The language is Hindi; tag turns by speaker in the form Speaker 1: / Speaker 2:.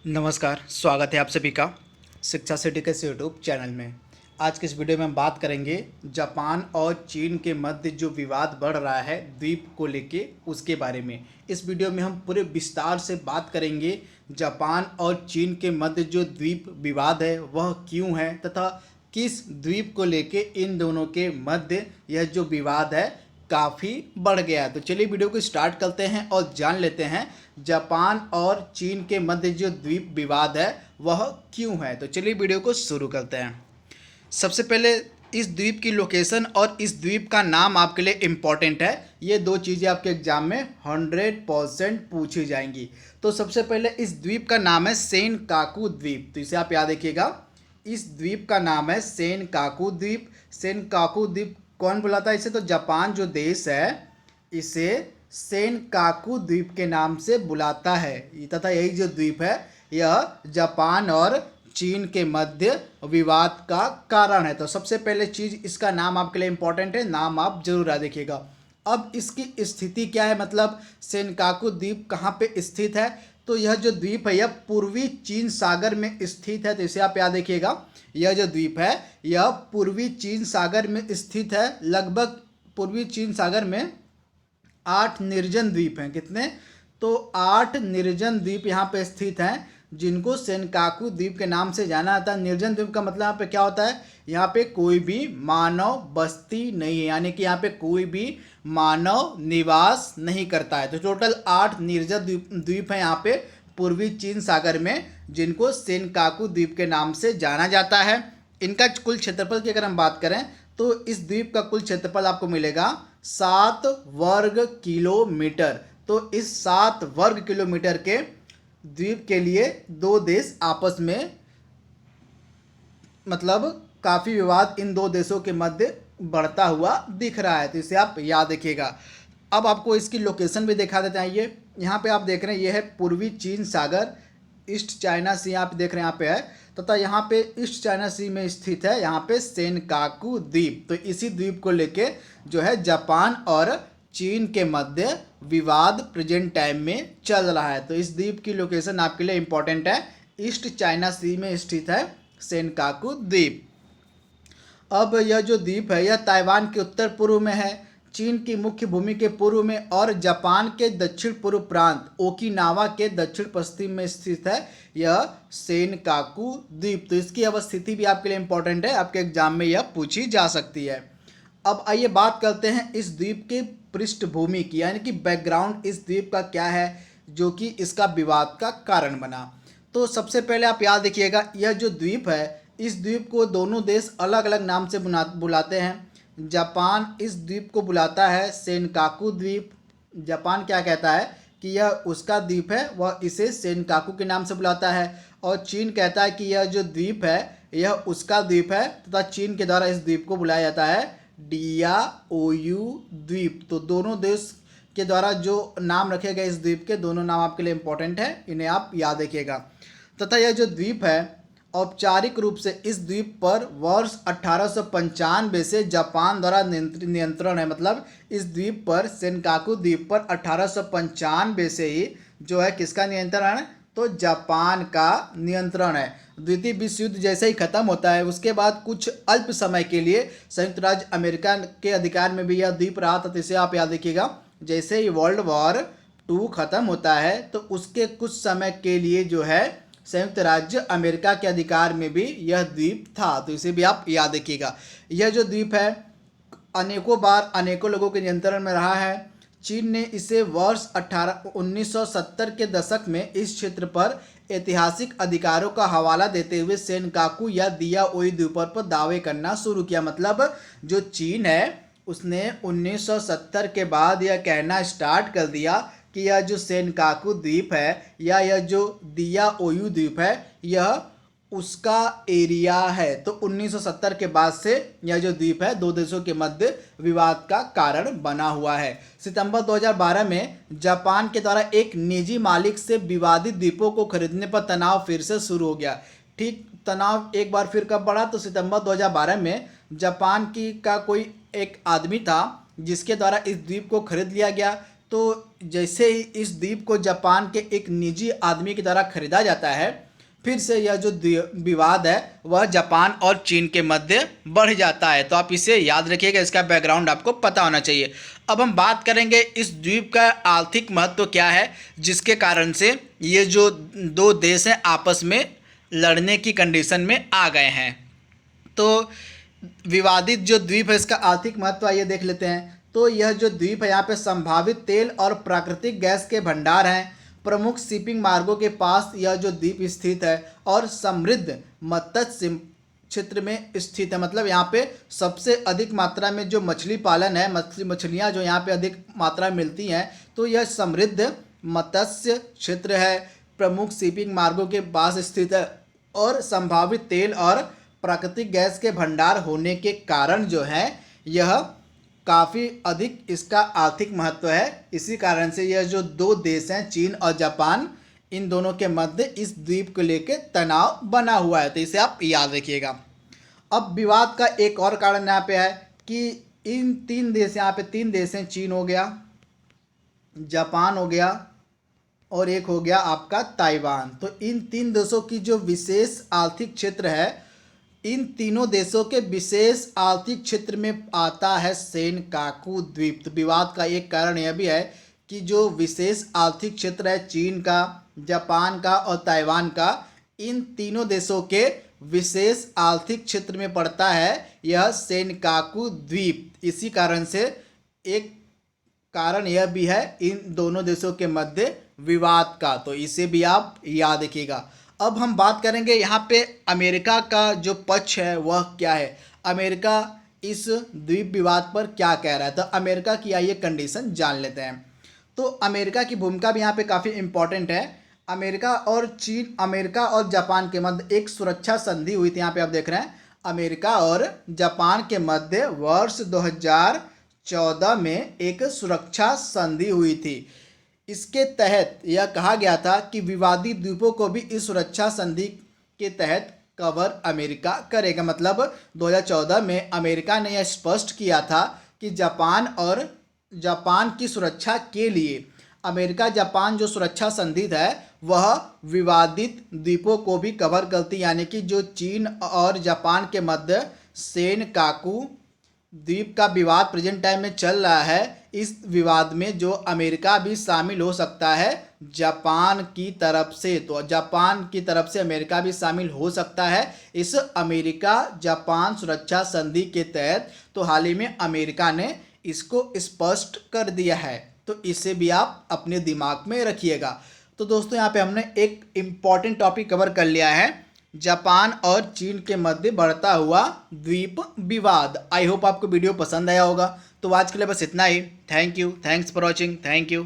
Speaker 1: नमस्कार, स्वागत है आप सभी का शिक्षा सिटी के यूट्यूब चैनल में। आज के इस वीडियो में हम बात करेंगे जापान और चीन के मध्य जो विवाद बढ़ रहा है द्वीप को लेके, उसके बारे में। इस वीडियो में हम पूरे विस्तार से बात करेंगे जापान और चीन के मध्य जो द्वीप विवाद है वह क्यों है तथा किस द्वीप को लेके इन दोनों के मध्य यह जो विवाद है काफ़ी बढ़ गया है। तो चलिए वीडियो को स्टार्ट करते हैं और जान लेते हैं जापान और चीन के मध्य जो द्वीप विवाद है वह क्यों है। तो चलिए वीडियो को शुरू करते हैं। सबसे पहले इस द्वीप की लोकेशन और इस द्वीप का नाम आपके लिए इम्पॉर्टेंट है। ये दो चीज़ें आपके एग्जाम में 100% पूछी जाएंगी। तो सबसे पहले इस द्वीप का नाम है सेनकाकू द्वीप। तो इसे आप याद रखिएगा, इस द्वीप का नाम है सेनकाकू द्वीप। सेनकाकू द्वीप कौन बुलाता है इसे? तो जापान जो देश है इसे सेनकाकू द्वीप के नाम से बुलाता है तथा यही जो द्वीप है यह जापान और चीन के मध्य विवाद का कारण है। तो सबसे पहले चीज़, इसका नाम आपके लिए इम्पोर्टेंट है, नाम आप जरूर याद रखिएगा। अब इसकी स्थिति क्या है, मतलब सेनकाकू द्वीप कहाँ पे स्थित है? तो यह जो द्वीप है यह पूर्वी चीन सागर में स्थित है। तो इसे आप याद रखिएगा, यह जो द्वीप है यह पूर्वी चीन सागर में स्थित है। लगभग पूर्वी चीन सागर में 8 निर्जन द्वीप हैं। कितने? तो 8 निर्जन द्वीप यहाँ पे स्थित हैं जिनको सेनकाकू द्वीप के नाम से जाना जाता है। निर्जन द्वीप का मतलब यहाँ पे क्या होता है? यहाँ पे कोई भी मानव बस्ती नहीं है, यानी कि यहाँ पे कोई भी मानव निवास नहीं करता है। तो टोटल 8 निर्जन द्वीप हैं यहाँ पे पूर्वी चीन सागर में, जिनको सेनकाकू द्वीप के नाम से जाना जाता है। इनका कुल क्षेत्रफल की अगर हम बात करें तो इस द्वीप का कुल क्षेत्रफल आपको मिलेगा 7 वर्ग किलोमीटर। तो इस 7 वर्ग किलोमीटर के द्वीप के लिए दो देश आपस में, मतलब काफ़ी विवाद इन दो देशों के मध्य बढ़ता हुआ दिख रहा है। तो इसे आप याद रखिएगा। अब आपको इसकी लोकेशन भी दिखा देते हैं। ये यहाँ पे आप देख रहे हैं, ये है पूर्वी चीन सागर, ईस्ट चाइना सी आप देख रहे हैं यहाँ पे है, तथा यहाँ पे ईस्ट चाइना सी में स्थित है यहाँ पे सेनकाकू द्वीप। तो इसी द्वीप को लेके जो है जापान और चीन के मध्य विवाद प्रेजेंट टाइम में चल रहा है। तो इस द्वीप की लोकेशन आपके लिए इम्पोर्टेंट है, ईस्ट चाइना सी में स्थित है सेनकाकू द्वीप। अब यह जो द्वीप है यह ताइवान के उत्तर पूर्व में है, चीन की मुख्य भूमि के पूर्व में और जापान के दक्षिण पूर्व प्रांत ओकिनावा के दक्षिण पश्चिम में स्थित है यह सेनकाकू द्वीप। तो इसकी अवस्थिति भी आपके लिए इम्पोर्टेंट है, आपके एग्जाम में यह पूछी जा सकती है। अब आइए बात करते हैं इस द्वीप के पृष्ठभूमि की, यानी कि बैकग्राउंड इस द्वीप का क्या है जो कि इसका विवाद का कारण बना। तो सबसे पहले आप याद रखिएगा, यह जो द्वीप है इस द्वीप को दोनों देश अलग अलग नाम से बुलाते हैं। जापान इस द्वीप को बुलाता है सेनकाकू द्वीप। जापान क्या कहता है कि यह उसका द्वीप है, वह इसे सेनकाकू के नाम से बुलाता है। और चीन कहता है कि यह जो द्वीप है यह उसका द्वीप है, तथा चीन के द्वारा इस द्वीप को बुलाया जाता है डियाओयू द्वीप। तो दोनों देश के द्वारा जो नाम रखे गए इस द्वीप के, दोनों नाम आपके लिए इम्पोर्टेंट है, इन्हें आप याद रखिएगा। तथा यह जो द्वीप है औपचारिक रूप से इस द्वीप पर वर्ष 1895 से जापान द्वारा नियंत्रण है। मतलब इस द्वीप पर, सेनकाकू द्वीप पर 1895 से ही जो है किसका नियंत्रण है? तो जापान का नियंत्रण है। द्वितीय विश्व युद्ध जैसे ही खत्म होता है उसके बाद कुछ अल्प समय के लिए संयुक्त राज्य अमेरिका के अधिकार में भी यह द्वीप रहा था। तो इसे आप याद रखिएगा, जैसे ही वर्ल्ड वॉर 2 खत्म होता है तो उसके कुछ समय के लिए जो है संयुक्त राज्य अमेरिका के अधिकार में भी यह द्वीप था। तो इसे भी आप याद रखिएगा। यह जो द्वीप है अनेकों बार अनेकों लोगों के नियंत्रण में रहा है। चीन ने इसे वर्ष 1970 के दशक में इस क्षेत्र पर ऐतिहासिक अधिकारों का हवाला देते हुए सेनकाकू या दियाओई द्वीपों पर दावे करना शुरू किया। मतलब जो चीन है उसने 1970 के बाद यह कहना स्टार्ट कर दिया कि यह जो सेनकाकू द्वीप है या यह जो दियाओयू द्वीप है यह उसका एरिया है। तो 1970 के बाद से यह जो द्वीप है दो देशों के मध्य विवाद का कारण बना हुआ है। सितंबर 2012 में जापान के द्वारा एक निजी मालिक से विवादित द्वीपों को खरीदने पर तनाव फिर से शुरू हो गया। ठीक, तनाव एक बार फिर कब बढ़ा? तो सितंबर 2012 में जापान की का कोई एक आदमी था जिसके द्वारा इस द्वीप को खरीद लिया गया। तो जैसे ही इस द्वीप को जापान के एक निजी आदमी की तरह खरीदा जाता है, फिर से यह जो विवाद है वह जापान और चीन के मध्य बढ़ जाता है। तो आप इसे याद रखिएगा, इसका बैकग्राउंड आपको पता होना चाहिए। अब हम बात करेंगे इस द्वीप का आर्थिक महत्व क्या है, जिसके कारण से ये जो दो देश हैं आपस में लड़ने की कंडीशन में आ गए हैं। तो विवादित जो द्वीप है इसका आर्थिक महत्व आइए देख लेते हैं। तो यह जो द्वीप है यहाँ पे संभावित तेल और प्राकृतिक गैस के भंडार हैं। प्रमुख शिपिंग मार्गों के पास यह जो द्वीप स्थित है और समृद्ध मत्स्य क्षेत्र में स्थित है। मतलब यहाँ पे सबसे अधिक मात्रा में जो मछली पालन है, मछलियाँ जो यहाँ पे अधिक मात्रा में मिलती हैं, तो यह समृद्ध मत्स्य क्षेत्र है, प्रमुख शिपिंग मार्गों के पास स्थित है और संभावित तेल और प्राकृतिक गैस के भंडार होने के कारण जो है यह काफ़ी अधिक इसका आर्थिक महत्व है। इसी कारण से यह जो दो देश हैं चीन और जापान, इन दोनों के मध्य इस द्वीप को लेकर तनाव बना हुआ है। तो इसे आप याद रखिएगा। अब विवाद का एक और कारण यहाँ पे है कि इन तीन देश, यहाँ पे तीन देश हैं, चीन हो गया, जापान हो गया और एक हो गया आपका ताइवान। तो इन तीन देशों की जो विशेष आर्थिक क्षेत्र है, इन तीनों देशों के विशेष आर्थिक क्षेत्र में आता है सेनकाकू द्वीप। तो विवाद का एक कारण यह भी है कि जो विशेष आर्थिक क्षेत्र है चीन का, जापान का और ताइवान का, इन तीनों देशों के विशेष आर्थिक क्षेत्र में पड़ता है यह सेनकाकू द्वीप। इसी कारण से एक कारण यह भी है इन दोनों देशों के मध्य विवाद का। तो इसे भी आप याद रखिएगा। अब हम बात करेंगे यहाँ पे अमेरिका का जो पक्ष है वह क्या है, अमेरिका इस द्वीप विवाद पर क्या कह रहा है। तो अमेरिका की आइए कंडीशन जान लेते हैं। तो अमेरिका की भूमिका भी यहाँ पे काफ़ी इम्पोर्टेंट है। अमेरिका और चीन, अमेरिका और जापान के मध्य एक सुरक्षा संधि हुई थी। यहाँ पे आप देख रहे हैं अमेरिका और जापान के मध्य वर्ष 2014 में एक सुरक्षा संधि हुई थी। इसके तहत यह कहा गया था कि विवादित द्वीपों को भी इस सुरक्षा संधि के तहत कवर अमेरिका करेगा। मतलब 2014 में अमेरिका ने यह स्पष्ट किया था कि जापान की सुरक्षा के लिए अमेरिका जापान जो सुरक्षा संधि है वह विवादित द्वीपों को भी कवर करती, यानी कि जो चीन और जापान के मध्य सेनकाकू द्वीप का विवाद प्रेजेंट टाइम में चल रहा है, इस विवाद में जो अमेरिका भी शामिल हो सकता है जापान की तरफ से। तो जापान की तरफ से अमेरिका भी शामिल हो सकता है इस अमेरिका जापान सुरक्षा संधि के तहत। तो हाल ही में अमेरिका ने इसको स्पष्ट कर दिया है। तो इसे भी आप अपने दिमाग में रखिएगा। तो दोस्तों यहाँ पे हमने एक इम्पॉर्टेंट टॉपिक कवर कर लिया है, जापान और चीन के मध्य बढ़ता हुआ द्वीप विवाद। आई होप आपको वीडियो पसंद आया होगा। तो आज के लिए बस इतना ही। Thank you, thanks for watching, thank you.